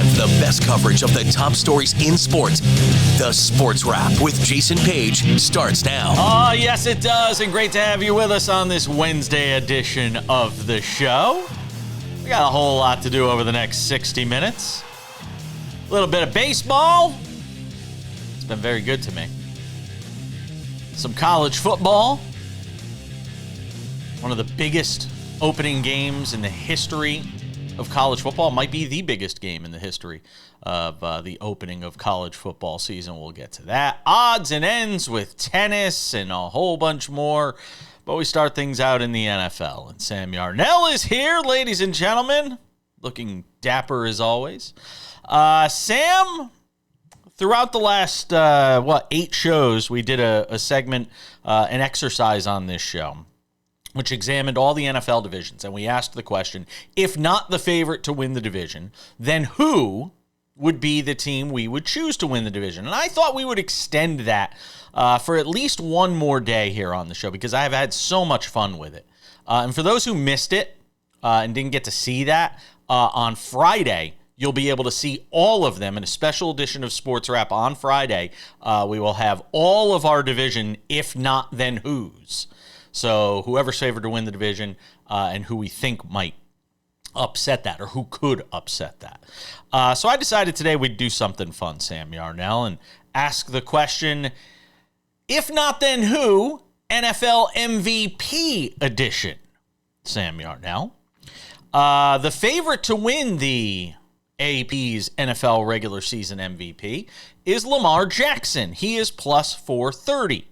time for the best coverage of the top stories in sports. The Sports Wrap with Jason Page starts now. Oh, yes, it does. And great to have you with us on this Wednesday edition of the show. We got a whole lot to do over the next 60 minutes. A little bit of baseball. It's been very good to me. Some college football. One of the biggest opening games in the history of college football. Might be the biggest game in the history of the opening of college football season. We'll get to that. Odds and ends with tennis and a whole bunch more. But we start things out in the NFL. And Sam Yarnell is here, ladies and gentlemen. Looking dapper as always. Sam, throughout the last, 8 shows, we did a segment, an exercise on this show, which examined all the NFL divisions. And we asked the question, if not the favorite to win the division, then who would be the team we would choose to win the division? And I thought we would extend that for at least one more day here on the show because I have had so much fun with it. And for those who missed it and didn't get to see that, on Friday, you'll be able to see all of them in a special edition of Sports Wrap on Friday. We will have all of our division, if not then whose. So whoever's favored to win the division and who we think might upset that or who could upset that. So I decided today we'd do something fun, Sam Yarnell, and ask the question, if not then who, NFL MVP edition, Sam Yarnell. The favorite to win the AP's NFL regular season MVP is Lamar Jackson. He is plus 430.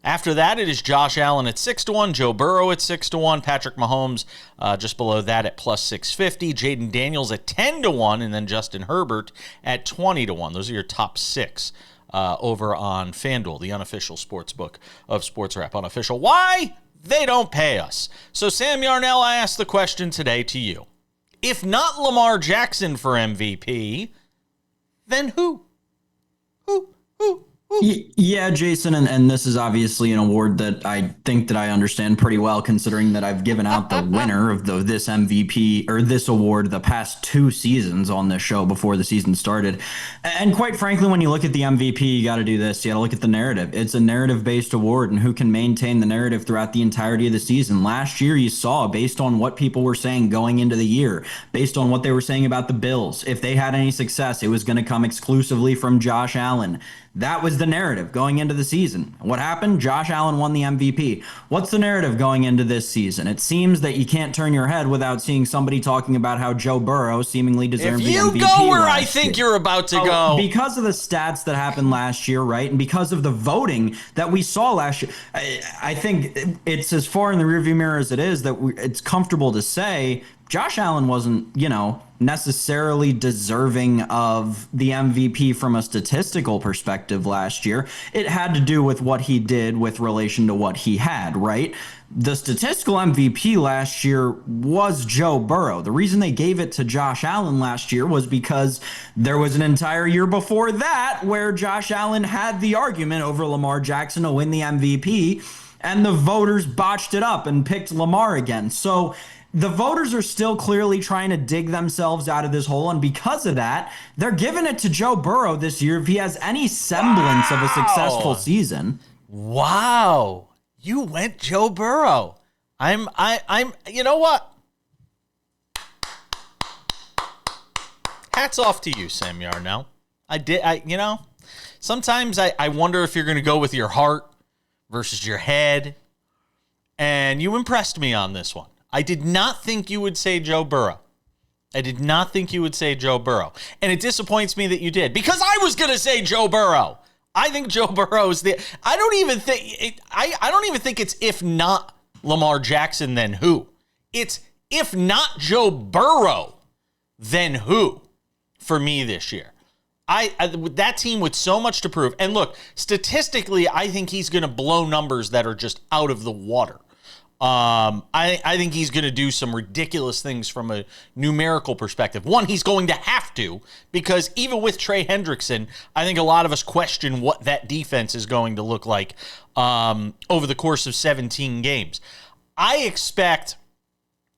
After that, it is Josh Allen at 6-1, Joe Burrow at 6-1, Patrick Mahomes just below that at plus 650, Jaden Daniels at 10-1, and then Justin Herbert at 20-1. Those are your top 6 over on FanDuel, the unofficial sports book of Sports Wrap. Unofficial. Why? They don't pay us. So, Sam Yarnell, I asked the question today to you. If not Lamar Jackson for MVP, then who? Who? Yeah, Jason, and this is obviously an award that I think that I understand pretty well, considering that I've given out the winner of this MVP or this award the past 2 seasons on this show before the season started. And quite frankly, when you look at the MVP, you got to do this. You got to look at the narrative. It's a narrative-based award, and who can maintain the narrative throughout the entirety of the season. Last year, you saw, based on what people were saying going into the year, based on what they were saying about the Bills, if they had any success, it was going to come exclusively from Josh Allen. That was the narrative going into the season. What happened? Josh Allen won the MVP. What's the narrative going into this season? It seems that you can't turn your head without seeing somebody talking about how Joe Burrow seemingly deserved the MVP. If you go where I think you're about to go. Because of the stats that happened last year, right? And because of the voting that we saw last year, I think it's as far in the rearview mirror as it is that it's comfortable to say Josh Allen wasn't, necessarily deserving of the MVP from a statistical perspective last year. It had to do with what he did with relation to what he had, right? The statistical MVP last year was Joe Burrow. The reason they gave it to Josh Allen last year was because there was an entire year before that where Josh Allen had the argument over Lamar Jackson to win the MVP, and the voters botched it up and picked Lamar again. So the voters are still clearly trying to dig themselves out of this hole, and because of that, they're giving it to Joe Burrow this year if he has any semblance of a successful season. Wow. You went Joe Burrow. I'm you know what? Hats off to you, Sam Yarnell. Sometimes I wonder if you're going to go with your heart versus your head, and you impressed me on this one. I did not think you would say Joe Burrow. And it disappoints me that you did, because I was going to say Joe Burrow. I think Joe Burrow is I don't even think it's if not Lamar Jackson, then who? It's if not Joe Burrow, then who for me this year. That team with so much to prove. And look, statistically, I think he's going to blow numbers that are just out of the water. I think he's going to do some ridiculous things from a numerical perspective. One, he's going to have to, because even with Trey Hendrickson, I think a lot of us question what that defense is going to look like over the course of 17 games. I expect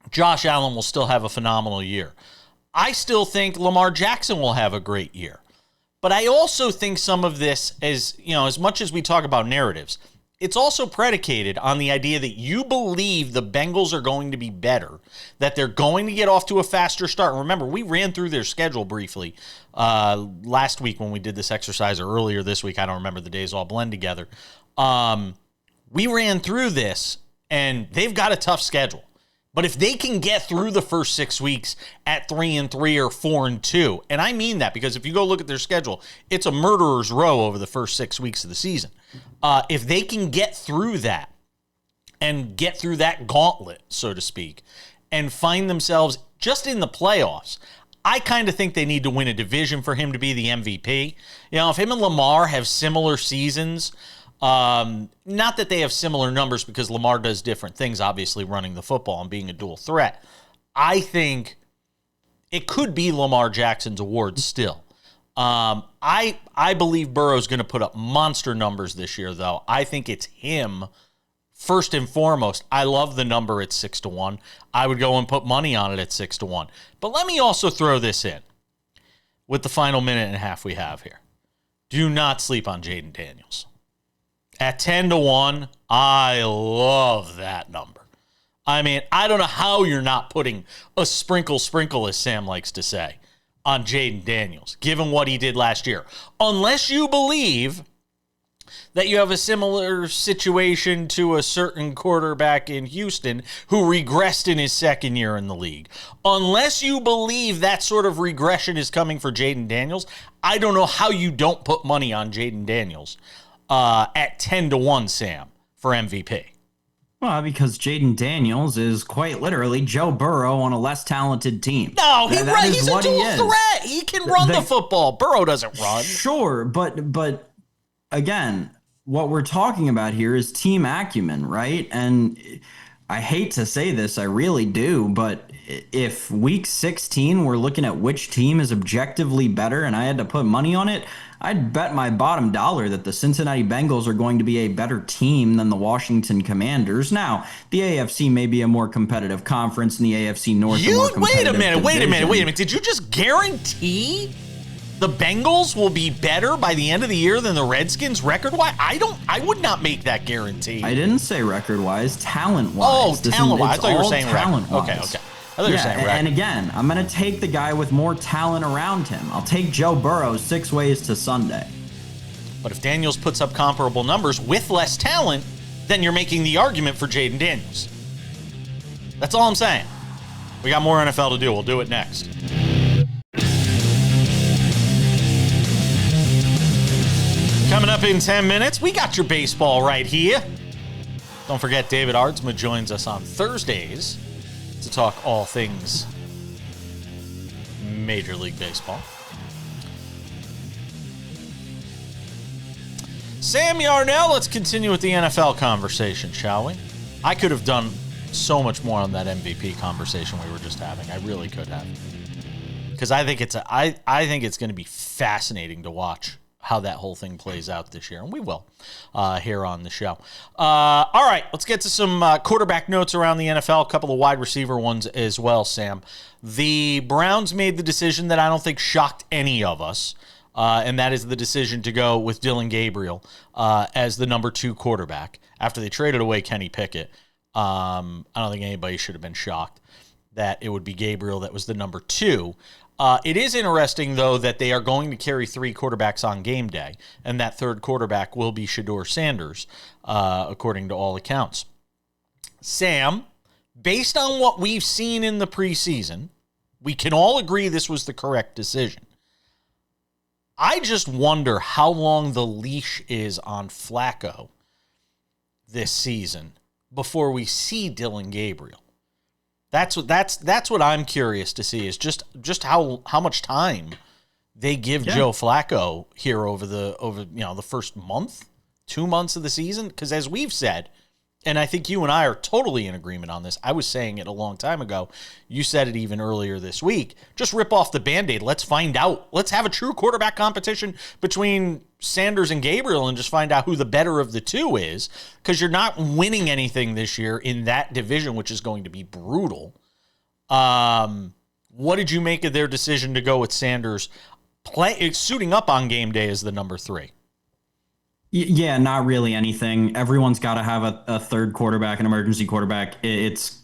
Josh Allen will still have a phenomenal year. I still think Lamar Jackson will have a great year. But I also think some of this, as much as we talk about narratives, it's also predicated on the idea that you believe the Bengals are going to be better, that they're going to get off to a faster start. And remember, we ran through their schedule briefly last week when we did this exercise, or earlier this week. I don't remember. The days all blend together. We ran through this, and they've got a tough schedule. But if they can get through the first 6 weeks at 3-3 or 4-2, and I mean that because if you go look at their schedule, it's a murderer's row over the first 6 weeks of the season. If they can get through that and get through that gauntlet, so to speak, and find themselves just in the playoffs, I kind of think they need to win a division for him to be the MVP. If him and Lamar have similar seasons, not that they have similar numbers because Lamar does different things, obviously running the football and being a dual threat. I think it could be Lamar Jackson's award still. I believe Burrow's going to put up monster numbers this year, though. I think it's him first and foremost. I love the number at 6-1. I would go and put money on it at 6-1. But let me also throw this in with the final minute and a half we have here. Do not sleep on Jaden Daniels. At 10-1, I love that number. I mean, I don't know how you're not putting a sprinkle, as Sam likes to say, on Jaden Daniels, given what he did last year. Unless you believe that you have a similar situation to a certain quarterback in Houston who regressed in his second year in the league. Unless you believe that sort of regression is coming for Jaden Daniels, I don't know how you don't put money on Jaden Daniels at 10-1, Sam, for MVP. Well, because Jaden Daniels is quite literally Joe Burrow on a less talented team. No, he's a dual threat. He can run the football. Burrow doesn't run. Sure, but again, what we're talking about here is team acumen, right? And I hate to say this, I really do, but if week 16 we're looking at which team is objectively better and I had to put money on it, I'd bet my bottom dollar that the Cincinnati Bengals are going to be a better team than the Washington Commanders. Now, the AFC may be a more competitive conference and the AFC North a more competitive Wait a minute. Did you just guarantee the Bengals will be better by the end of the year than the Redskins record-wise? I would not make that guarantee. I didn't say record-wise, talent-wise. Oh, talent-wise. I thought you were saying talent-wise. Okay. I thought you were saying record. And again, I'm going to take the guy with more talent around him. I'll take Joe Burrow 6 ways to Sunday. But if Daniels puts up comparable numbers with less talent, then you're making the argument for Jaden Daniels. That's all I'm saying. We got more NFL to do. We'll do it next. Coming up in 10 minutes, we got your baseball right here. Don't forget, David Ardsma joins us on Thursdays to talk all things Major League Baseball. Sam Yarnell, let's continue with the NFL conversation, shall we? I could have done so much more on that MVP conversation we were just having. I really could have. Because I think it's going to be fascinating to watch how that whole thing plays out this year, and we will here on the show. All right, let's get to some quarterback notes around the NFL, a couple of wide receiver ones as well, Sam. The Browns made the decision that I don't think shocked any of us, and that is the decision to go with Dylan Gabriel as the number 2 quarterback after they traded away Kenny Pickett. I don't think anybody should have been shocked that it would be Gabriel that was the number 2. It is interesting, though, that they are going to carry 3 quarterbacks on game day, and that third quarterback will be Shedeur Sanders, according to all accounts. Sam, based on what we've seen in the preseason, we can all agree this was the correct decision. I just wonder how long the leash is on Flacco this season before we see Dylan Gabriel. That's what I'm curious to see is just how much time they give Joe Flacco here over the first month, 2 months of the season. Because as we've said, and I think you and I are totally in agreement on this. I was saying it a long time ago. You said it even earlier this week. Just rip off the Band-Aid. Let's find out. Let's have a true quarterback competition between Sanders and Gabriel and just find out who the better of the two is, because you're not winning anything this year in that division, which is going to be brutal. What did you make of their decision to go with Sanders suiting up on game day as the number 3? Yeah, not really anything. Everyone's got to have a third quarterback, an emergency quarterback. It's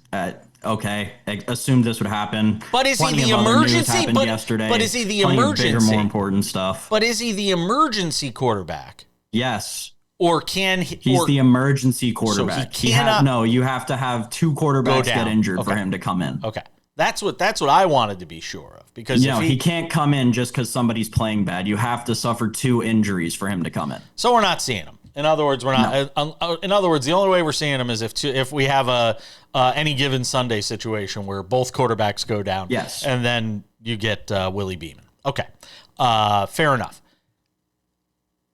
okay. I assumed this would happen. But is he the emergency? But is he the emergency? Bigger, more important stuff. But is he the emergency quarterback? Yes. Or can he? He's the emergency quarterback. So he cannot. You have to have 2 quarterbacks get injured for him to come in. Okay. That's what I wanted to be sure of, because he can't come in just because somebody's playing bad. You have to suffer 2 injuries for him to come in. So we're not seeing him. In other words, we're not. No. In other words, the only way we're seeing him is if we have a any given Sunday situation where both quarterbacks go down. Yes, and then you get Willie Beeman. Okay, fair enough.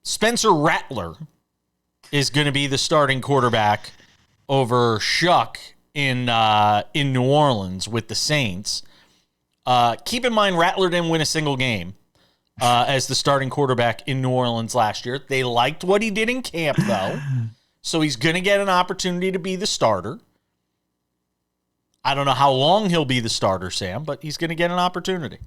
Spencer Rattler is going to be the starting quarterback over Shuck in New Orleans with the Saints. Keep in mind, Rattler didn't win a single game as the starting quarterback in New Orleans last year. They liked what he did in camp, though, so he's going to get an opportunity to be the starter. I don't know how long he'll be the starter, Sam, but he's going to get an opportunity.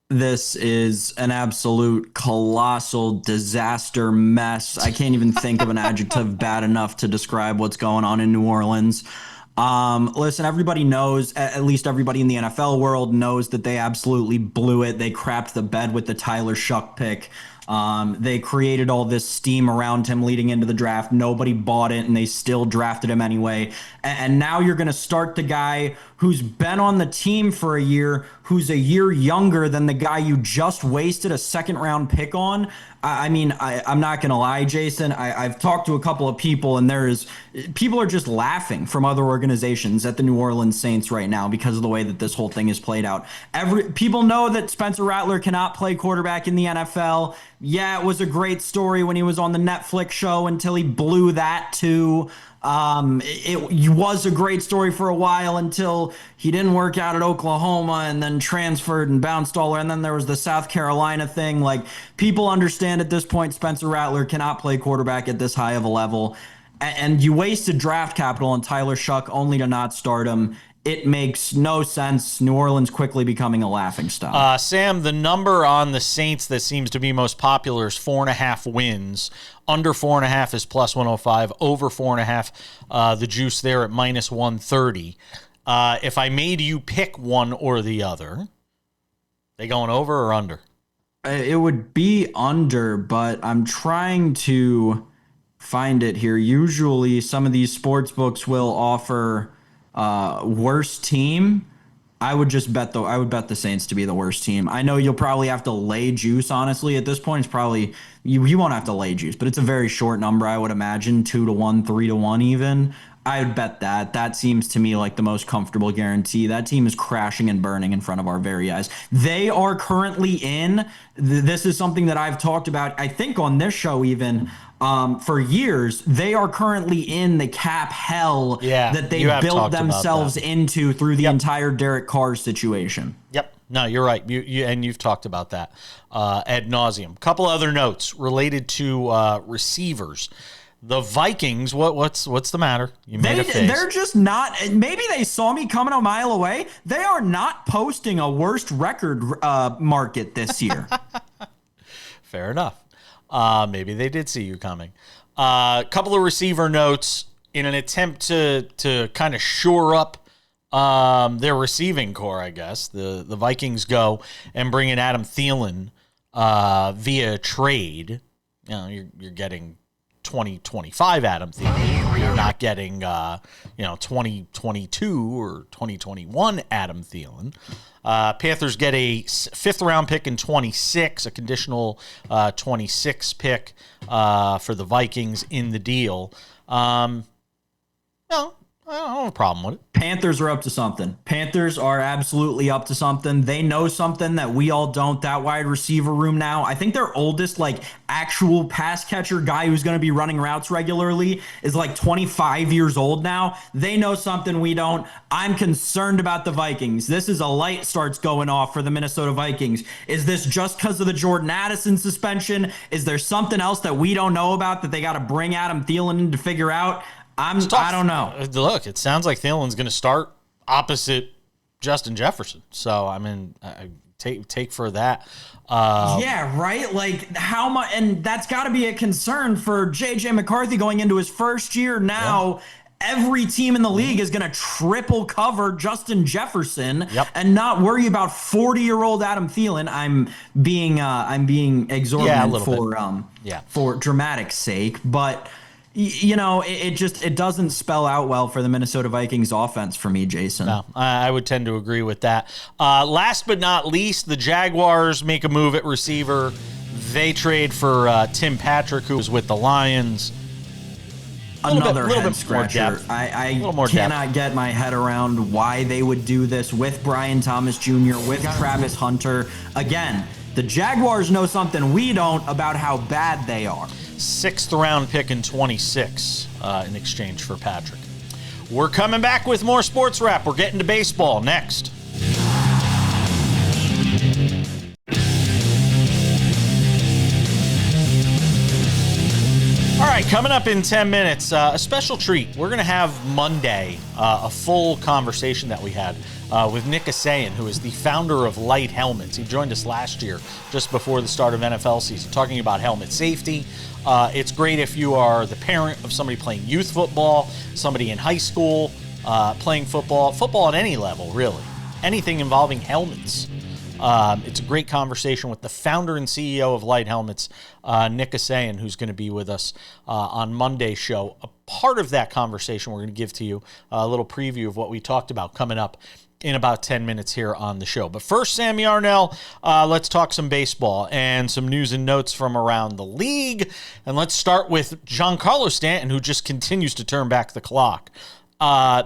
This is an absolute colossal disaster mess. I can't even think of an adjective bad enough to describe what's going on in New Orleans. Listen, everybody knows, at least everybody in the NFL world knows that they absolutely blew it. They crapped the bed with the Tyler Shuck pick. They created all this steam around him leading into the draft. Nobody bought it, and they still drafted him anyway. And now you're going to start the guy who's been on the team for a year, who's a year younger than the guy you just wasted a second-round pick on. I'm not going to lie, Jason. I've talked to a couple of people, and people are just laughing from other organizations at the New Orleans Saints right now because of the way that this whole thing is played out. People know that Spencer Rattler cannot play quarterback in the NFL. Yeah, it was a great story when he was on the Netflix show until he blew that too. It was a great story for a while until he didn't work out at Oklahoma and then transferred and bounced all around. And then there was the South Carolina thing. Like, people understand at this point Spencer Rattler cannot play quarterback at this high of a level. And you wasted draft capital on Tyler Shuck only to not start him. It makes no sense. New Orleans quickly becoming a laughingstock. Sam, the number on the Saints that seems to be most popular is 4.5 wins. Under 4.5 is plus 105. Over 4.5, the juice there at minus 130. If I made you pick one or the other, they going over or under? It would be under, but I'm trying to find it here. Usually some of these sports books will offer worst team. I would bet the Saints to be the worst team. I know you'll probably have to lay juice, honestly. At this point, it's probably you won't have to lay juice, but it's a very short number, I would imagine, 2-1, 3-1 even. I would bet that. That seems to me like the most comfortable guarantee. That team is crashing and burning in front of our very eyes. They are currently this is something that I've talked about, I think on this show even, for years. They are currently in the cap hell that they built themselves into through the entire Derek Carr situation. Yep. No, you're right. You've talked about that ad nauseum. Couple other notes related to receivers. The Vikings, what's the matter? You made a face. They're just not. Maybe they saw me coming a mile away. They are not posting a worst record market this year. Fair enough. Maybe they did see you coming. Couple of receiver notes in an attempt to kind of shore up their receiving core, I guess. The Vikings go and bring in Adam Thielen via trade. You know, you're getting 2025 Adam Thielen. You're not getting 2022 or 2021 Adam Thielen. Panthers get a 5th round pick in 26, a conditional 26 pick for the Vikings in the deal. No, I don't have a problem with it. Panthers are up to something. Panthers are absolutely up to something. They know something that we all don't. That wide receiver room now. I think their oldest, actual pass catcher guy who's going to be running routes regularly is 25 years old now. They know something we don't. I'm concerned about the Vikings. This is a light starts going off for the Minnesota Vikings. Is this just because of the Jordan Addison suspension? Is there something else that we don't know about that they got to bring Adam Thielen in to figure out? I don't know. Look, it sounds like Thielen's going to start opposite Justin Jefferson. So, I mean, take for that. Yeah, right? Like, how much? And that's got to be a concern for J.J. McCarthy going into his first year now. Yeah. Every team in the league is going to triple cover Justin Jefferson and not worry about 40-year-old Adam Thielen. I'm being exorbitant for dramatic sake, but it doesn't spell out well for the Minnesota Vikings offense for me, Jason. No, I would tend to agree with that. Last but not least, the Jaguars make a move at receiver. They trade for Tim Patrick, who was with the Lions. Another head scratcher. I cannot get my head around why they would do this with Brian Thomas Jr., with Travis Hunter. Again, the Jaguars know something we don't about how bad they are. 6th round pick in 26 in exchange for Patrick. We're coming back with more Sports Wrap. We're getting to baseball next. All right, coming up in 10 minutes, a special treat. We're going to have Monday a full conversation that we had with Nick Asayan, who is the founder of Light Helmets. He joined us last year, just before the start of NFL season, talking about helmet safety. It's great if you are the parent of somebody playing youth football, somebody in high school playing football at any level, really. Anything involving helmets. It's a great conversation with the founder and CEO of Light Helmets, Nick Asayan, who's going to be with us on Monday's show. A part of that conversation we're going to give to you a little preview of what we talked about coming up in about 10 minutes here on the show. But first, Sam Yarnell, let's talk some baseball and some news and notes from around the league. And let's start with Giancarlo Stanton, who just continues to turn back the clock.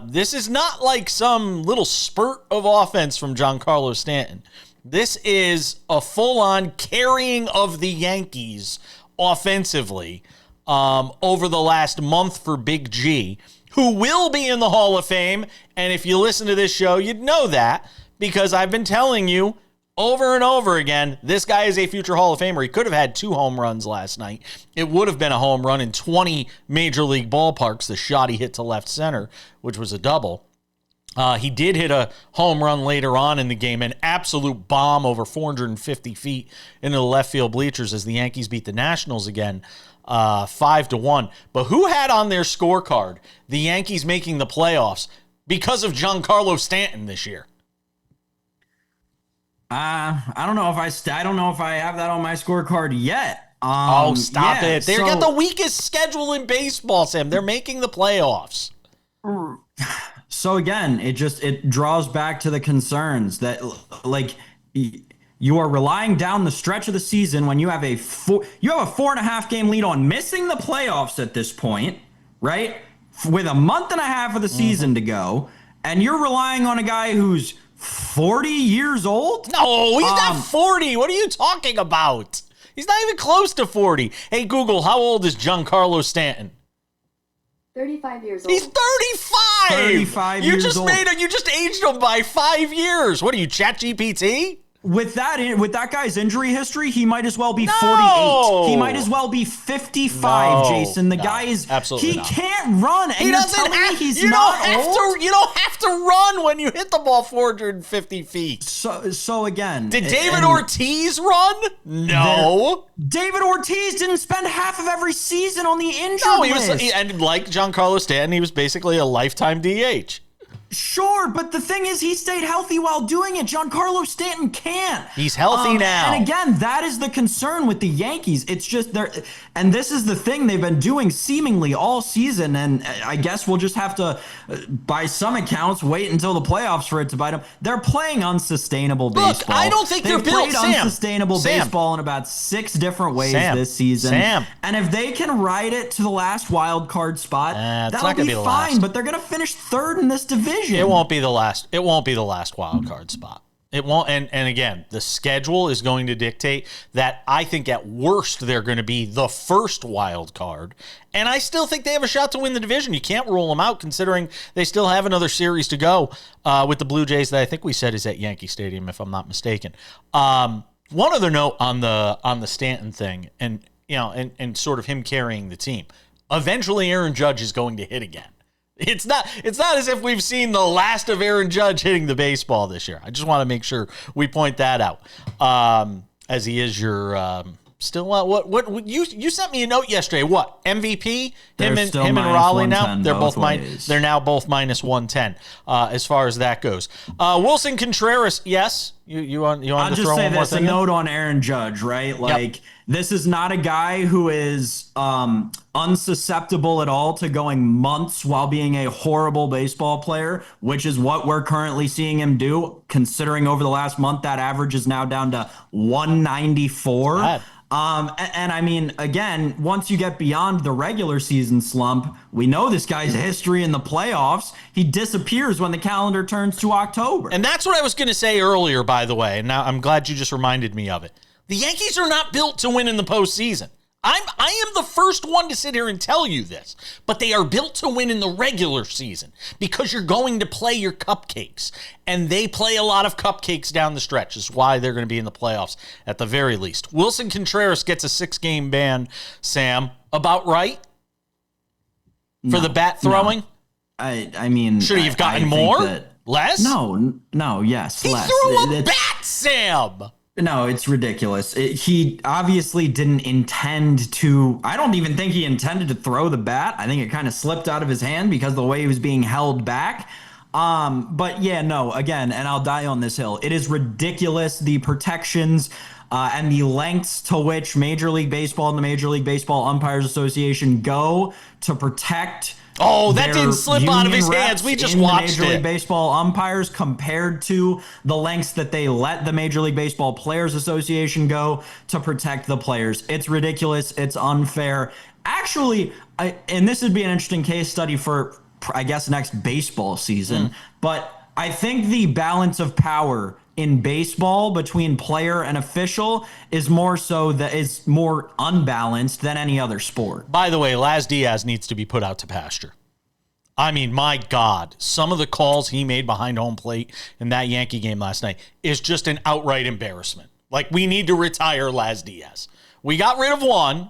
This is not like some little spurt of offense from Giancarlo Stanton. This is a full-on carrying of the Yankees offensively over the last month for Big G, who will be in the Hall of Fame. And if you listen to this show, you'd know that because I've been telling you over and over again, this guy is a future Hall of Famer. He could have had 2 home runs last night. It would have been a home run in 20 major league ballparks, the shot he hit to left center, which was a double. He did hit a home run later on in the game, an absolute bomb over 450 feet into the left field bleachers as the Yankees beat the Nationals again, 5-1. But who had on their scorecard the Yankees making the playoffs because of Giancarlo Stanton this year? I don't know if I have that on my scorecard yet. Stop it! They've got the weakest schedule in baseball, Sam. They're making the playoffs. So again, it draws back to the concerns that, like, you are relying down the stretch of the season when you have a 4.5 game lead on missing the playoffs at this point, right? With a month and a half of the season to go, and you're relying on a guy who's 40 years old? No, he's not 40. What are you talking about? He's not even close to 40. Hey, Google, how old is Giancarlo Stanton? 35 years old. He's 35. 35 years old. You just aged him by 5 years. What are you, ChatGPT? With that guy's injury history, he might as well be 48. He might as well be 55, Jason. The guy is absolutely not. Can't run. And he doesn't have, he's not old. You don't have to run when you hit the ball 450 feet. So again, did David Ortiz run? No. David Ortiz didn't spend half of every season on the injured list. And like Giancarlo Stanton, he was basically a lifetime DH. Sure, but the thing is, he stayed healthy while doing it. Giancarlo Stanton can't. He's healthy now. And again, that is the concern with the Yankees. It's just and this is the thing they've been doing seemingly all season. And I guess we'll just have to, by some accounts, wait until the playoffs for it to bite them. They're playing unsustainable baseball. Look, I don't think they're built. They've played unsustainable baseball in about 6 different ways this season. And if they can ride it to the last wild card spot, that'll be fine. But they're going to finish 3rd in this division. It won't be the last. It won't be the last wild card spot. It won't. And again, the schedule is going to dictate that. I think at worst they're going to be the first wild card, and I still think they have a shot to win the division. You can't rule them out, considering they still have another series to go with the Blue Jays that I think we said is at Yankee Stadium, if I'm not mistaken. One other note on the Stanton thing, and sort of him carrying the team. Eventually, Aaron Judge is going to hit again. It's not as if we've seen the last of Aaron Judge hitting the baseball this year. I just want to make sure we point that out. As he is your still what you sent me a note yesterday. What MVP? Him and Raleigh now. They're both they're now both minus 110 as far as that goes. Wilson Contreras, yes. You want I'll to just throw say one more this, a thing note on Aaron Judge, right? Like, this is not a guy who is unsusceptible at all to going months while being a horrible baseball player, which is what we're currently seeing him do, considering over the last month that average is now down to 194. And I mean, again, once you get beyond the regular season slump, we know this guy's history in the playoffs. He disappears when the calendar turns to October. And that's what I was going to say earlier, by the way. And now I'm glad you just reminded me of it. The Yankees are not built to win in the postseason. I am the first one to sit here and tell you this, but they are built to win in the regular season because you're going to play your cupcakes, and they play a lot of cupcakes down the stretch. Is why they're going to be in the playoffs at the very least. Wilson Contreras gets a 6-game ban, Sam. About right? For the bat throwing? No. I mean... Should he have gotten more? Less? No, yes, he less. Threw a bat, Sam! No, it's ridiculous. He obviously didn't intend to. I don't even think he intended to throw the bat. I think it kind of slipped out of his hand because of the way he was being held back. But yeah, no, again, and I'll die on this hill. It is ridiculous, the protections and the lengths to which Major League Baseball and the Major League Baseball Umpires Association go to protect. Oh, that didn't slip out of his hands. We just watched Major League Baseball umpires compared to the lengths that they let the Major League Baseball Players Association go to protect the players. It's ridiculous. It's unfair. Actually, and this would be an interesting case study for, I guess, next baseball season. But I think the balance of power in baseball between player and official is more so that is more unbalanced than any other sport. By the way, Laz Diaz needs to be put out to pasture. I mean, my God, some of the calls he made behind home plate in that Yankee game last night is just an outright embarrassment. Like, we need to retire Laz Diaz. We got rid of one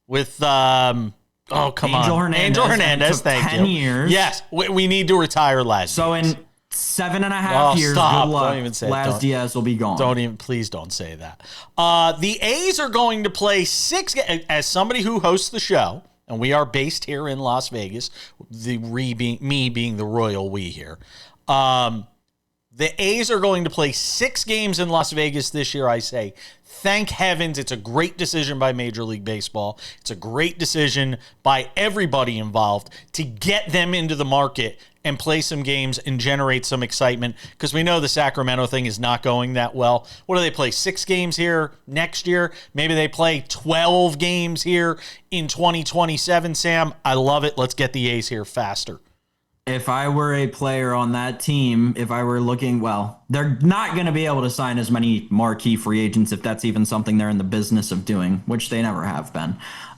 with Angel Hernandez, thank you. 10 years. Yes, we need to retire Laz Diaz. So in 7.5 years, stop. good luck. Don't even say Laz Diaz will be gone. Please don't say that. The A's are going to play 6 as somebody who hosts the show, and we are based here in Las Vegas, me being the royal we here. The A's are going to play 6 games in Las Vegas this year, I say. Thank heavens. It's a great decision by Major League Baseball. It's a great decision by everybody involved to get them into the market and play some games and generate some excitement, because we know the Sacramento thing is not going that well. What do they play, 6 games here next year? Maybe they play 12 games here in 2027, Sam. I love it. Let's get the A's here faster. If I were a player on that team, if I were looking, well, they're not going to be able to sign as many marquee free agents if that's even something they're in the business of doing, which they never have been.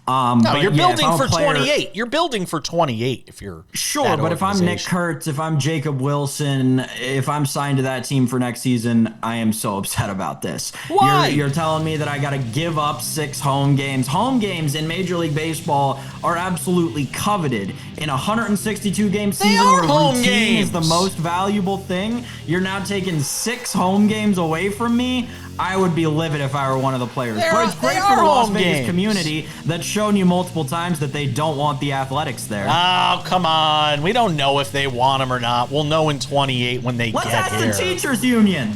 No, you're building for 28. You're building for 28 if you're sure, but if I'm Nick Kurtz, if I'm Jacob Wilson, if I'm signed to that team for next season, I am so upset about this. Why? You're telling me that I got to give up 6 home games. Home games in Major League Baseball are absolutely coveted. In a 162-game season where routine is the most valuable thing, you're now taking 6 home games away from me. I would be livid if I were one of the players. But it's great for the Las Vegas community that's shown you multiple times that they don't want the Athletics there. Oh, come on. We don't know if they want them or not. We'll know in 28 when they Let's get ask here. the teachers union.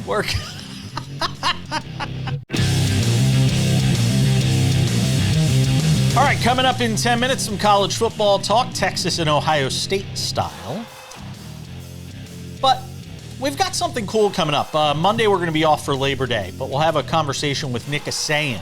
All right, coming up in 10 minutes, some college football talk, Texas and Ohio State style. But we've got something cool coming up. Monday, we're going to be off for Labor Day, but we'll have a conversation with Nick Asayan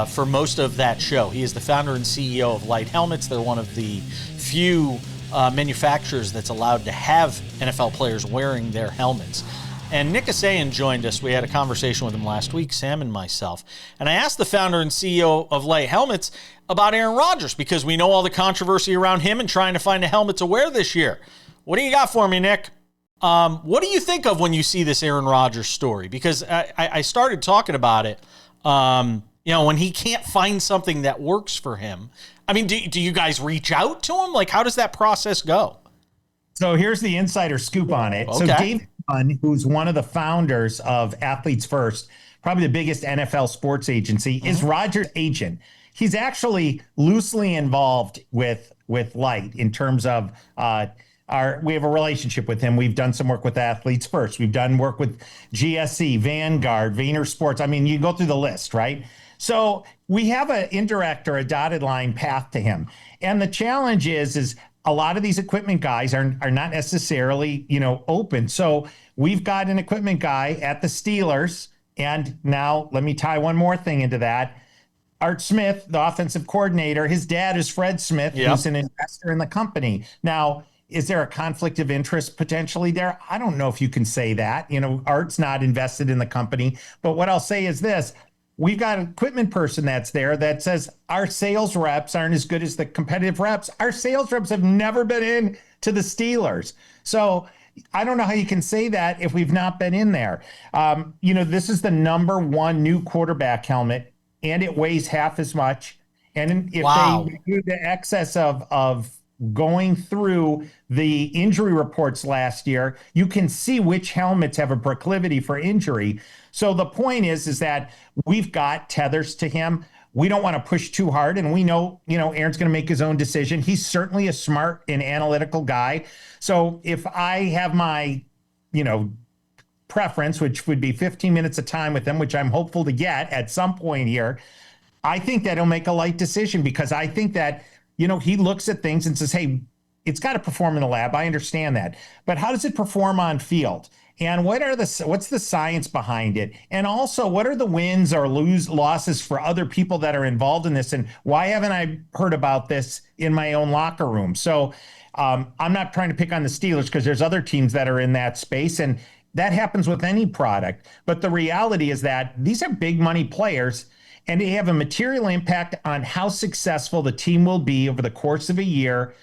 for most of that show. He is the founder and CEO of Light Helmets. They're one of the few manufacturers that's allowed to have NFL players wearing their helmets. And Nick Asayan joined us. We had a conversation with him last week, Sam and myself. And I asked the founder and CEO of Light Helmets about Aaron Rodgers, because we know all the controversy around him and trying to find a helmet to wear this year. What do you got for me, Nick? What do you think of when you see this Aaron Rodgers story? Because I started talking about it, when he can't find something that works for him. I mean, do you guys reach out to him? Like, how does that process go? So here's the insider scoop on it. So Okay. David Dunn, who's one of the founders of Athletes First, probably the biggest NFL sports agency, is Roger's agent. He's actually loosely involved with Light in terms of we have a relationship with him. We've done some work with Athletes First. We've done work with GSE, Vanguard, Vayner Sports. I mean, you go through the list, right? So we have an indirect or a dotted line path to him. And the challenge is a lot of these equipment guys are not necessarily, open. So we've got an equipment guy at the Steelers. And now let me tie one more thing into that. Art Smith, the offensive coordinator, his dad is Fred Smith, who's an investor in the company. Now, is there a conflict of interest potentially there? I don't know if you can say that. Art's not invested in the company. But what I'll say is this. We've got an equipment person that's there that says our sales reps aren't as good as the competitive reps. Our sales reps have never been in to the Steelers. So I don't know how you can say that if we've not been in there. This is the #1 new quarterback helmet, and it weighs half as much. And if they do the excess of going through the injury reports last year, you can see which helmets have a proclivity for injury. So the point is that we've got tethers to him. We don't want to push too hard. And we know, Aaron's going to make his own decision. He's certainly a smart and analytical guy. So if I have my, preference, which would be 15 minutes of time with him, which I'm hopeful to get at some point here, I think that he'll make a Light decision because I think that, he looks at things and says, hey, it's got to perform in the lab. I understand that. But how does it perform on field? And what's the science behind it? And also, what are the wins or losses for other people that are involved in this? And why haven't I heard about this in my own locker room? So I'm not trying to pick on the Steelers because there's other teams that are in that space. And that happens with any product. But the reality is that these are big money players. And they have a material impact on how successful the team will be over the course of a year.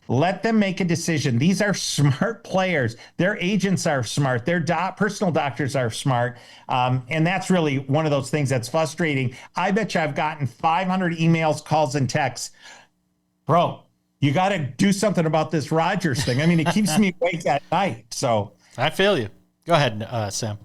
Let them make a decision. These are smart players. Their agents are smart. Their personal doctors are smart. And that's really one of those things that's frustrating. I bet you I've gotten 500 emails, calls, and texts. Bro, you got to do something about this Rodgers thing. I mean, it keeps me awake at night. So I feel you. Go ahead, Sam.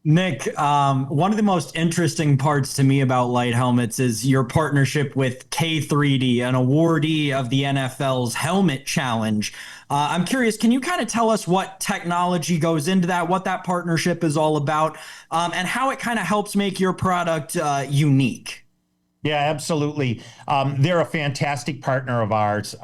Nick, one of the most interesting parts to me about Light helmets is your partnership with K3D, an awardee of the NFL's Helmet Challenge. I'm curious, can you kind of tell us what technology goes into that, what that partnership is all about, and how it kind of helps make your product unique? Yeah, absolutely. They're a fantastic partner of ours.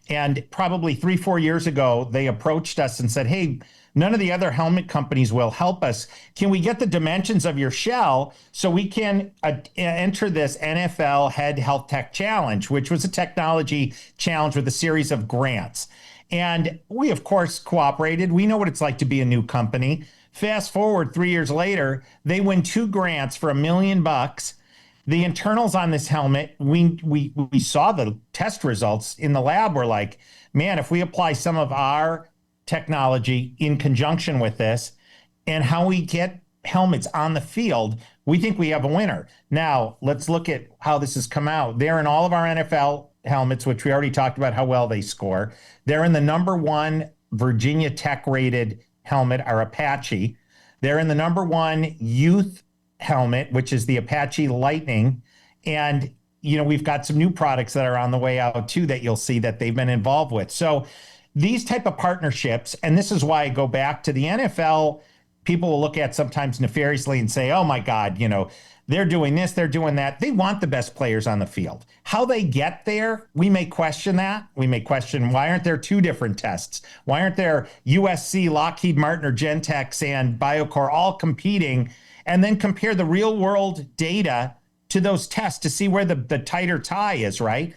And probably 3-4 years ago, they approached us and said, hey, none of the other helmet companies will help us. Can we get the dimensions of your shell so we can enter this NFL Head Health Tech Challenge, which was a technology challenge with a series of grants? And we, of course, cooperated. We know what it's like to be a new company. Fast forward 3 years later, they win 2 grants for $1 million. The internals on this helmet, we saw the test results in the lab. We're like, man, if we apply some of our technology in conjunction with this and how we get helmets on the field, we think we have a winner. Now, let's look at how this has come out. They're in all of our NFL helmets, which we already talked about how well they score. They're in the #1 Virginia Tech rated helmet, our Apache. They're in the #1 youth helmet, which is the Apache Lightning. And, we've got some new products that are on the way out too that you'll see that they've been involved with. So these type of partnerships, and this is why I go back to the NFL, people will look at sometimes nefariously and say, oh my God, they're doing this, they're doing that. They want the best players on the field. How they get there, we may question that. We may question, why aren't there 2 different tests? Why aren't there USC, Lockheed Martin, or Gentex and Biocore all competing, and then compare the real world data to those tests to see where the tighter tie is, right?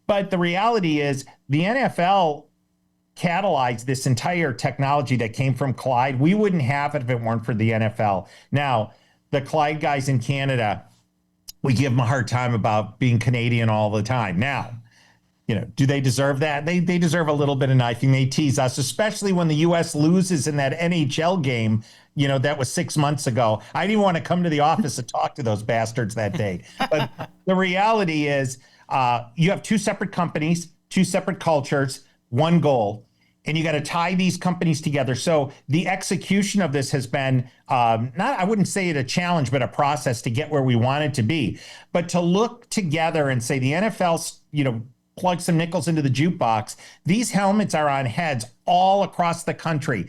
But the reality is the NFL catalyzed this entire technology that came from Clyde. We wouldn't have it if it weren't for the NFL. Now, the Clyde guys in Canada, we give them a hard time about being Canadian all the time. Now, do they deserve that? They deserve a little bit of knifing. They tease us, especially when the U.S. loses in that NHL game, that was 6 months ago. I didn't even want to come to the office and talk to those bastards that day. But the reality is you have 2 separate companies, 2 separate cultures, 1 goal. and you got to tie these companies together. So the execution of this has been I wouldn't say it a challenge, but a process to get where we want it to be. But to look together and say the NFL's, plug some nickels into the jukebox. These helmets are on heads all across the country.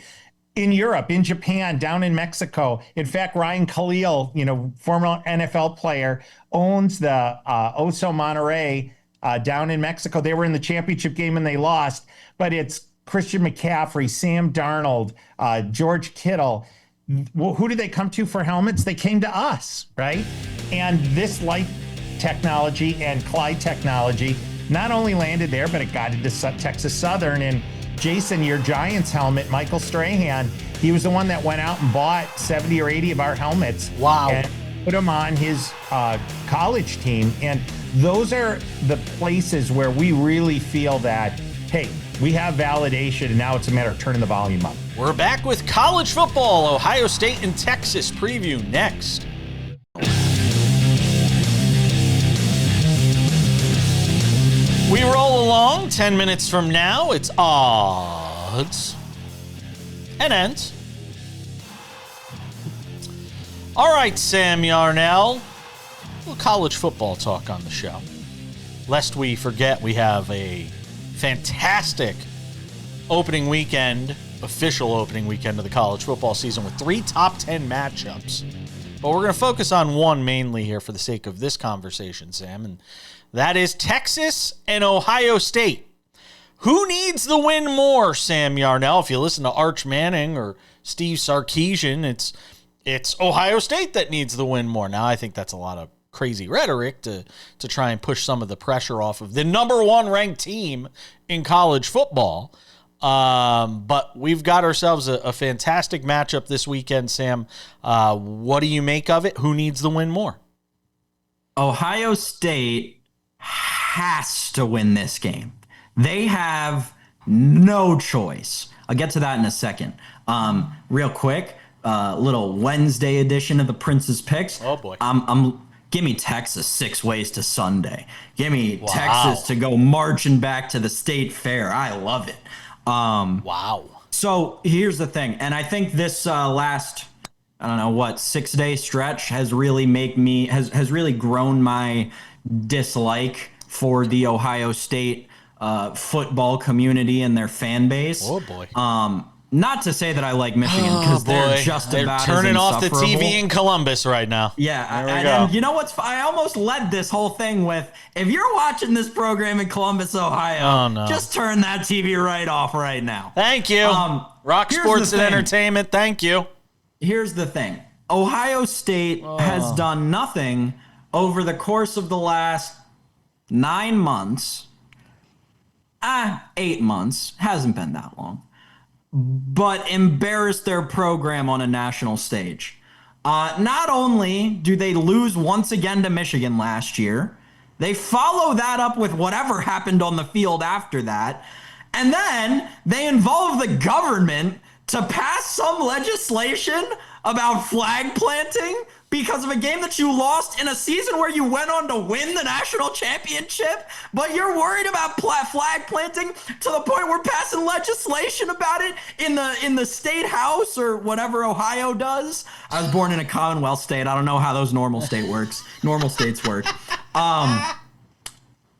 In Europe, in Japan, down in Mexico. In fact, Ryan Khalil, former NFL player, owns the Oso Monterrey down in Mexico. They were in the championship game and they lost, but it's Christian McCaffrey, Sam Darnold, George Kittle. Well, who did they come to for helmets? They came to us, right? And this light technology and Clyde technology not only landed there, but it got into Texas Southern. And Jason, your Giants helmet, Michael Strahan, he was the one that went out and bought 70 or 80 of our helmets. Wow. And put them on his college team. And those are the places where we really feel that, hey, we have validation, and now it's a matter of turning the volume up. We're back with college football, Ohio State and Texas preview next. We roll along. 10 minutes from now, it's odds and ends. All right, Sam Yarnell. A little college football talk on the show. Lest we forget, we have a fantastic opening weekend, official opening weekend of the college football season with 3 top 10 matchups. But we're going to focus on one mainly here for the sake of this conversation, Sam, and that is Texas and Ohio State. Who needs the win more, Sam Yarnell? If you listen to Arch Manning or Steve Sarkisian, it's Ohio State that needs the win more. Now, I think that's a lot of crazy rhetoric to try and push some of the pressure off of the number 1 ranked team in college football. But we've got ourselves a fantastic matchup this weekend, Sam. What do you make of it? Who needs the win more? Ohio State has to win this game. They have no choice. I'll get to that in a second. Real quick, little Wednesday edition of the Prince's Picks. Oh boy. Give me Texas 6 ways to Sunday. Give me Texas to go marching back to the state fair. I love it. Wow. So here's the thing, and I think this last 6-day stretch has really has really grown my dislike for the Ohio State football community and their fan base. Oh boy. Not to say that I like Michigan, because they're just about turning as off the insufferable. TV in Columbus right now. Yeah, There we go. and you know what's? I almost led this whole thing with, if you're watching this program in Columbus, Ohio, just turn that TV right off right now. Thank you. Rock Sports and Entertainment, thank you. Here's the thing. Ohio State has done nothing over the course of the last 9 months. 8 months. Hasn't been that long. But embarrassed their program on a national stage. Not only do they lose once again to Michigan last year, they follow that up with whatever happened on the field after that, and then they involve the government to pass some legislation about flag planting because of a game that you lost in a season where you went on to win the national championship, but you're worried about flag planting to the point we're passing legislation about it in the state house or whatever Ohio does. I was born in a Commonwealth state. I don't know how those normal states work.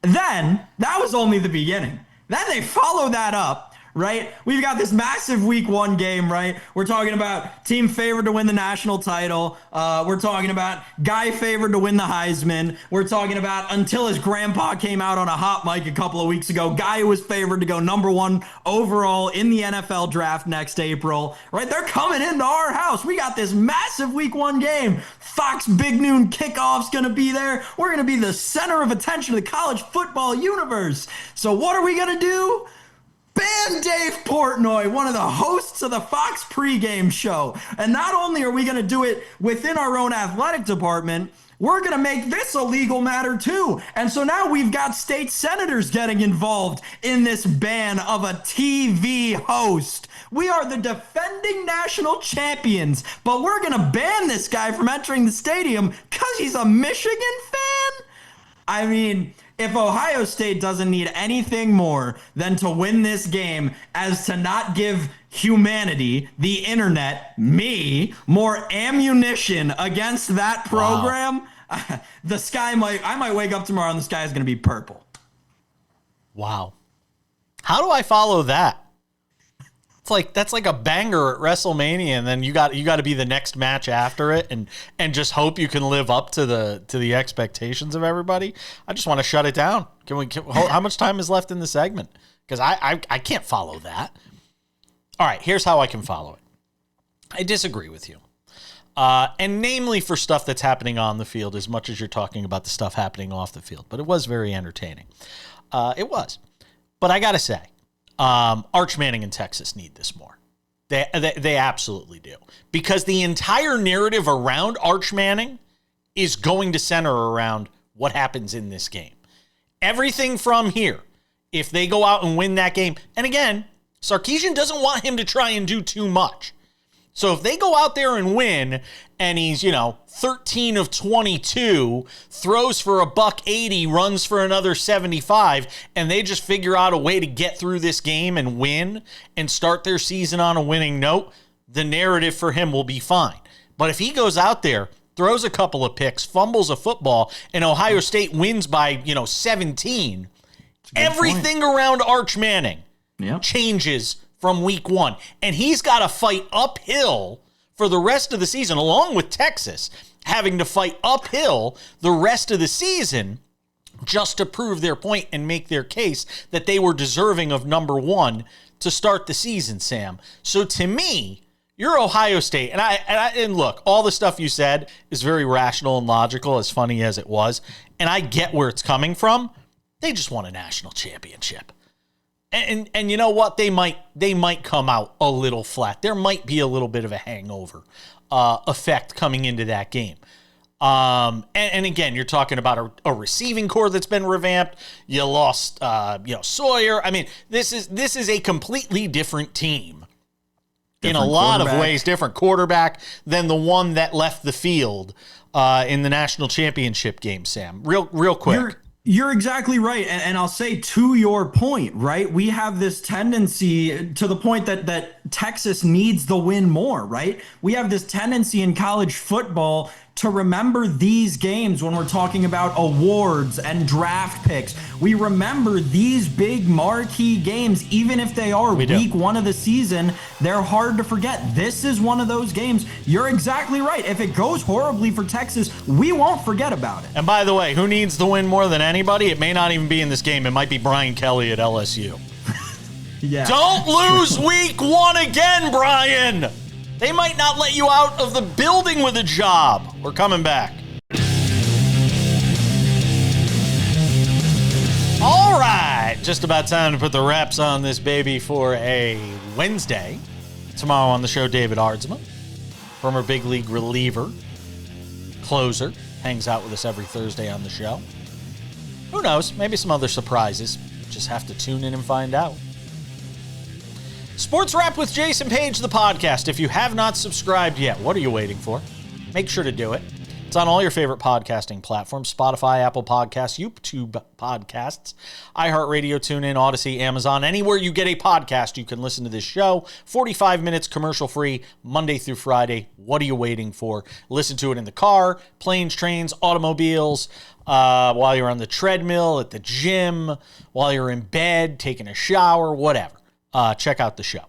Then that was only the beginning. Then they follow that up. Right? We've got this massive week 1 game, right? We're talking about team favored to win the national title. We're talking about guy favored to win the Heisman. We're talking about, until his grandpa came out on a hot mic a couple of weeks ago, guy who was favored to go number 1 overall in the NFL draft next April, right? They're coming into our house. We got this massive week 1 game. Fox Big Noon Kickoff's going to be there. We're going to be the center of attention of the college football universe. So what are we going to do? Ban Dave Portnoy, one of the hosts of the Fox pregame show. And not only are we going to do it within our own athletic department, we're going to make this a legal matter too. And so now we've got state senators getting involved in this ban of a TV host. We are the defending national champions, but we're going to ban this guy from entering the stadium because he's a Michigan fan? I mean, if Ohio State doesn't need anything more than to win this game as to not give humanity, the internet, me, more ammunition against that program, I might wake up tomorrow and the sky is going to be purple. Wow. How do I follow that? That's like a banger at WrestleMania, and then you got to be the next match after it, and just hope you can live up to the expectations of everybody. I just want to shut it down. How much time is left in the segment? Because I can't follow that. All right, here's how I can follow it. I disagree with you, and namely for stuff that's happening on the field, as much as you're talking about the stuff happening off the field. But it was very entertaining. It was, but I gotta say. Arch Manning in Texas need this more. They absolutely do. Because the entire narrative around Arch Manning is going to center around what happens in this game. Everything from here, if they go out and win that game, and again, Sarkisian doesn't want him to try and do too much. So if they go out there and win, and he's, 13 of 22, throws for $180, runs for another 75, and they just figure out a way to get through this game and win and start their season on a winning note, the narrative for him will be fine. But if he goes out there, throws a couple of picks, fumbles a football, and Ohio State wins by, 17, everything around Arch Manning changes from week one. And he's got to fight uphill for the rest of the season, along with Texas having to fight uphill the rest of the season just to prove their point and make their case that they were deserving of number one to start the season, Sam. So to me, you're Ohio State. And look, all the stuff you said is very rational and logical, as funny as it was. And I get where it's coming from. They just won a national championship. And you know what? They might come out a little flat. There might be a little bit of a hangover effect coming into that game. And again, you're talking about a receiving core that's been revamped. You lost, Sawyer. I mean, this is a completely different team in a lot of ways. Different quarterback than the one that left the field in the national championship game. Sam, real quick. You're exactly right. And I'll say to your point, right? We have this tendency to the point that Texas needs the win more, right? We have this tendency in college football to remember these games when we're talking about awards and draft picks. We remember these big marquee games, even if they are week one of the season, they're hard to forget. This is one of those games. You're exactly right. If it goes horribly for Texas, we won't forget about it. And by the way, who needs the win more than anybody? It may not even be in this game. It might be Brian Kelly at LSU. Yeah. Don't lose week one again, Brian. They might not let you out of the building with a job. We're coming back. All right. Just about time to put the wraps on this baby for a Wednesday. Tomorrow on the show, David Ardsma, former big league reliever, closer, hangs out with us every Thursday on the show. Who knows? Maybe some other surprises. Just have to tune in and find out. SportsWrap with Jason Page, the podcast. If you have not subscribed yet, what are you waiting for? Make sure to do it. It's on all your favorite podcasting platforms: Spotify, Apple Podcasts, YouTube Podcasts, iHeartRadio, TuneIn, Odyssey, Amazon. Anywhere you get a podcast, you can listen to this show. 45 minutes commercial-free, Monday through Friday. What are you waiting for? Listen to it in the car, planes, trains, automobiles, while you're on the treadmill, at the gym, while you're in bed, taking a shower, whatever. Check out the show.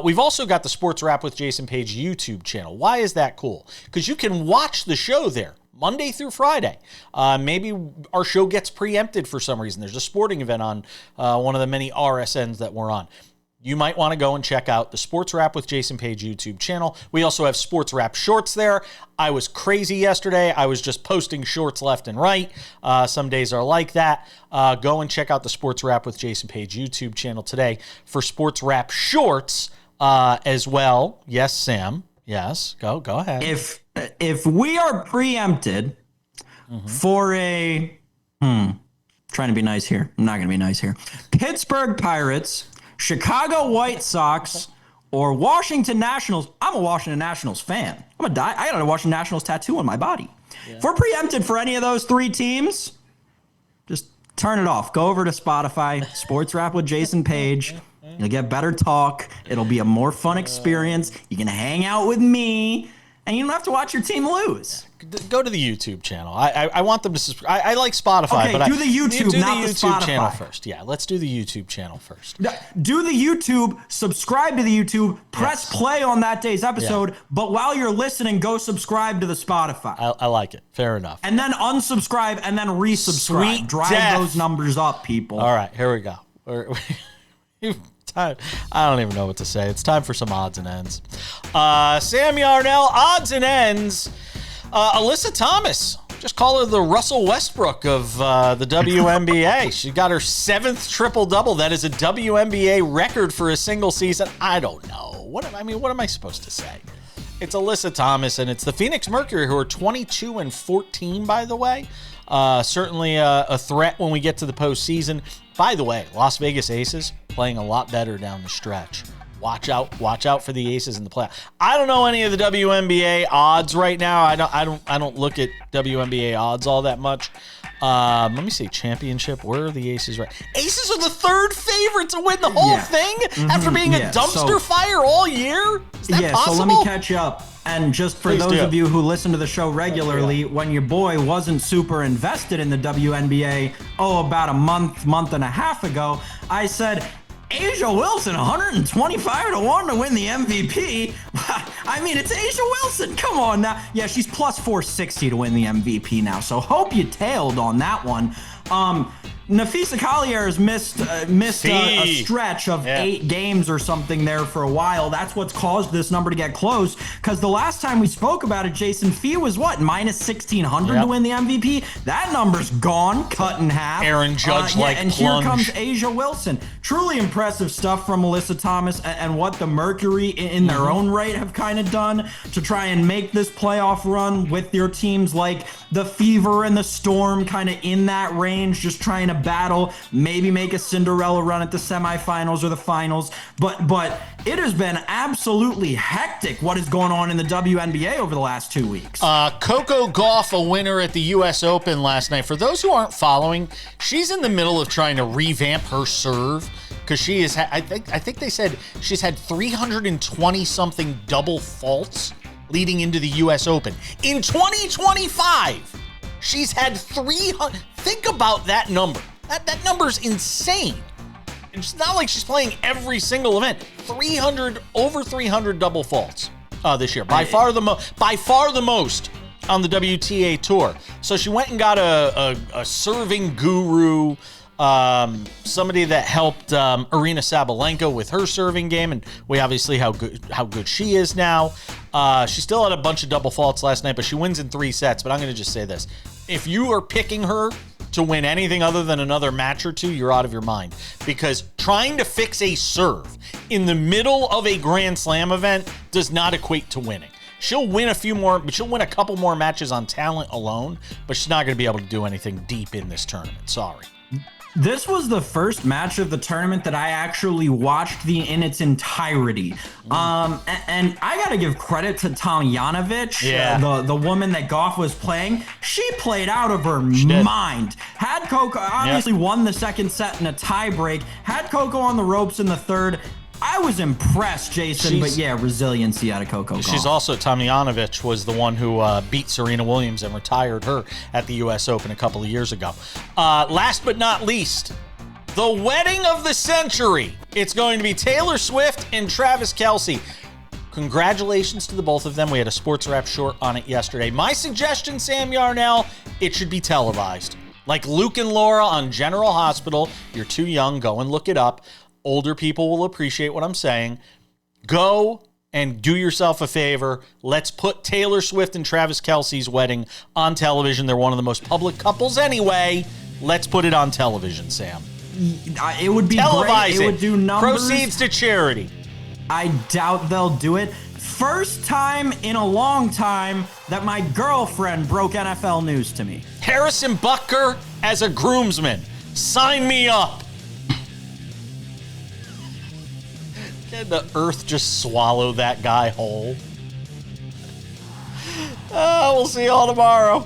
We've also got the Sports Wrap with Jason Page YouTube channel. Why is that cool? Because you can watch the show there Monday through Friday. Maybe our show gets preempted for some reason. There's a sporting event on one of the many RSNs that we're on. You might want to go and check out the Sports Wrap with Jason Page YouTube channel. We also have Sports Wrap shorts there. I was crazy yesterday. I was just posting shorts left and right. Some days are like that. Go and check out the Sports Wrap with Jason Page YouTube channel today for Sports Wrap shorts as well. Yes, Sam. Yes. Go ahead. If we are preempted for a trying to be nice here. I'm not going to be nice here. Pittsburgh Pirates, Chicago White Sox, or Washington Nationals. I'm a Washington Nationals fan. I got a Washington Nationals tattoo on my body. Yeah. If we're preempted for any of those three teams, turn it off. Go over to Spotify, SportsWrap with Jason Page. You'll get better talk. It'll be a more fun experience. You can hang out with me, and you don't have to watch your team lose. Go to the YouTube channel. I want them to subscribe. I like Spotify, okay, but do the YouTube, do not the the YouTube Spotify channel first. Yeah, let's do the YouTube channel first. Do the YouTube, subscribe to the YouTube, press play on that day's episode, but while you're listening, go subscribe to the Spotify. I like it. Fair enough. And then unsubscribe and then resubscribe. Sweet Drive death. those numbers up, people. All right, here we go. I don't even know what to say. It's time for some odds and ends. Sam Yarnell, odds and ends. Alyssa Thomas, just call her the Russell Westbrook of the WNBA. She got her 7th triple-double. That is a WNBA record for a single season. I don't know. What am I supposed to say? It's Alyssa Thomas, and it's the Phoenix Mercury, who are 22-14, by the way. Certainly a threat when we get to the postseason. By the way, Las Vegas Aces playing a lot better down the stretch. Watch out for the Aces in the playoff. I don't know any of the WNBA odds right now. I don't look at WNBA odds all that much. Let me see, championship. Where are the Aces right? Aces are the 3rd favorite to win the whole thing after being a dumpster fire all year. Is that possible? So let me catch you up. And just for those of you who listen to the show regularly, when your boy wasn't super invested in the WNBA, about a month and a half ago, I said, Asia Wilson, 125-1 to win the MVP. I mean, it's Asia Wilson. Come on now. Yeah, she's plus 460 to win the MVP now. So hope you tailed on that one. Nafisa Collier has missed a stretch of 8 games or something there for a while. That's what's caused this number to get close. Because the last time we spoke about it, Jason, Fee was what, minus 1,600 to win the MVP? That number's gone, cut in half. Aaron Judge and here comes Asia Wilson. Truly impressive stuff from Alyssa Thomas and what the Mercury in their own right have kind of done to try and make this playoff run with their teams like the Fever and the Storm kind of in that range, just trying to battle, maybe make a Cinderella run at the semifinals or the finals. But it has been absolutely hectic what is going on in the WNBA over the last 2 weeks. Coco Gauff, a winner at the U.S. Open last night. For those who aren't following, she's in the middle of trying to revamp her serve because she is. I think they said she's had 320-something double faults leading into the U.S. Open. In 2025, she's had 300. Think about that number. That number's insane. It's not like she's playing every single event. Over 300 double faults this year. By far the most on the WTA tour. So she went and got a serving guru, somebody that helped Arina Sabalenka with her serving game, and we obviously how good she is now. She still had a bunch of double faults last night, but she wins in 3 sets. But I'm going to just say this. If you are picking her to win anything other than another match or 2, you're out of your mind. Because trying to fix a serve in the middle of a Grand Slam event does not equate to winning. She'll win she'll win a couple more matches on talent alone, but she's not going to be able to do anything deep in this tournament. Sorry. This was the first match of the tournament that I actually watched in its entirety. And I got to give credit to Tomljanovic, the woman that Gauff was playing. She played out of her mind. Had Coco obviously won the second set in a tie break. Had Coco on the ropes in the third. I was impressed, Jason, but resiliency out of Coco Gauff. She's also, Tomljanovic was the one who beat Serena Williams and retired her at the U.S. Open a couple of years ago. Last but not least, the wedding of the century. It's going to be Taylor Swift and Travis Kelce. Congratulations to the both of them. We had a SportsWrap short on it yesterday. My suggestion, Sam Yarnell, it should be televised. Like Luke and Laura on General Hospital. You're too young. Go and look it up. Older people will appreciate what I'm saying. Go and do yourself a favor. Let's put Taylor Swift and Travis Kelce's wedding on television. They're one of the most public couples anyway. Let's put it on television, Sam. It would be Televise great. It would do numbers. Proceeds to charity. I doubt they'll do it. First time in a long time that my girlfriend broke NFL news to me. Harrison Butker as a groomsman. Sign me up. Can the earth just swallow that guy whole? We'll see you all tomorrow.